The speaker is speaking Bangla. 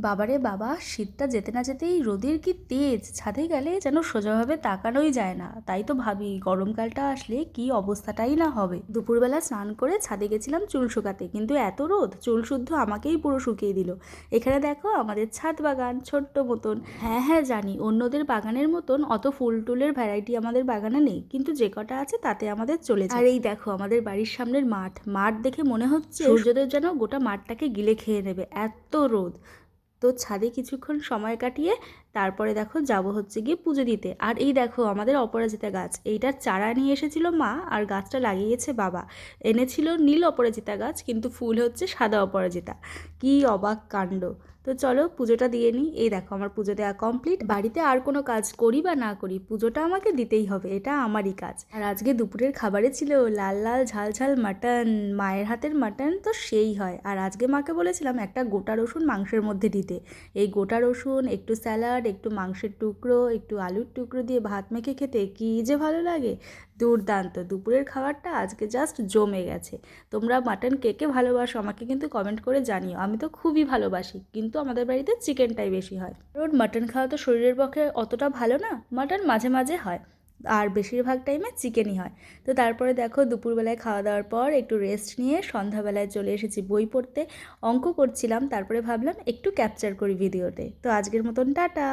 বাবারে বাবা, শীতটা যেতে না যেতেই রোদের কি তেজ! ছাদে গেলে যেন সোজাভাবে তাকানোই যায় না। তাই তো ভাবি গরমকালটা আসলে কি অবস্থাটাই না হবে। দুপুরবেলা স্নান করে ছাদে গেছিলাম চুল শুকাতে, কিন্তু এত রোদ, চুল শুদ্ধ আমাকেই পুরো শুকিয়ে দিল। এখানে দেখো আমাদের ছাদ বাগান ছোট্ট মতন। হ্যাঁ হ্যাঁ জানি, অন্যদের বাগানের মতন অত ফুল টুলের ভ্যারাইটি আমাদের বাগানে নেই, কিন্তু যে কটা আছে তাতে আমাদের চলে যায়। আর এই দেখো আমাদের বাড়ির সামনের মাঠ দেখে মনে হচ্ছে সূর্যদেব যেন গোটা মাঠটাকে গিলে খেয়ে নেবে, এত রোদ। তো ছাদে কিছুক্ষণ সময় কাটিয়ে তারপরে দেখো যাব হচ্ছে গিয়ে পুজো দিতে। আর এই দেখো আমাদের অপরাজিতা গাছ, এইটার চারা নিয়ে এসেছিল মা, আর গাছটা লাগিয়েছে বাবা। এনেছিল নীল অপরাজিতা গাছ, কিন্তু ফুল হচ্ছে সাদা অপরাজিতা। কি অবাক কাণ্ড! তো চলো পুজোটা দিয়ে নিই। এই দেখো আমার পুজো দেওয়া কমপ্লিট। বাড়িতে আর কোনো কাজ করি বা না করি, পুজোটা আমাকে দিতেই হবে, এটা আমারই কাজ। আর আজকে দুপুরের খাবারে ছিল লাল লাল ঝাল ঝাল মাটন। মায়ের হাতের মাটন তো সেই হয়। আর আজকে মাকে বলেছিলাম একটা গোটা রসুন মাংসের মধ্যে দিতে। এই গোটা রসুন, একটু স্যালাড, একটু মাংসের টুকরো, একটু আলুর টুকরো দিয়ে ভাত মেখে খেতে কী যে ভালো লাগে! দুর্দান্ত! দুপুরের খাবারটা আজকে জাস্ট জমে গেছে। তোমরা মাটন কে কে ভালোবাসো আমাকে কিন্তু কমেন্ট করে জানিও। আমি তো খুবই ভালোবাসি, কিন্তু আমাদের বাড়িতে চিকেনটাই বেশি হয়, কারণ মাটন খাওয়া তো শরীরের পক্ষে অতটা ভালো না। মাটন মাঝে মাঝে হয়, আর বেশিরভাগ টাইমে চিকেনই হয়। তো তারপরে দেখো দুপুরবেলায় খাওয়া দাওয়ার পর একটু রেস্ট নিয়ে সন্ধ্যাবেলায় চলে এসেছি বই পড়তে। অঙ্ক করছিলাম, তারপরে ভাবলাম একটু ক্যাপচার করি ভিডিওতে। তো আজকের মতন টাটা।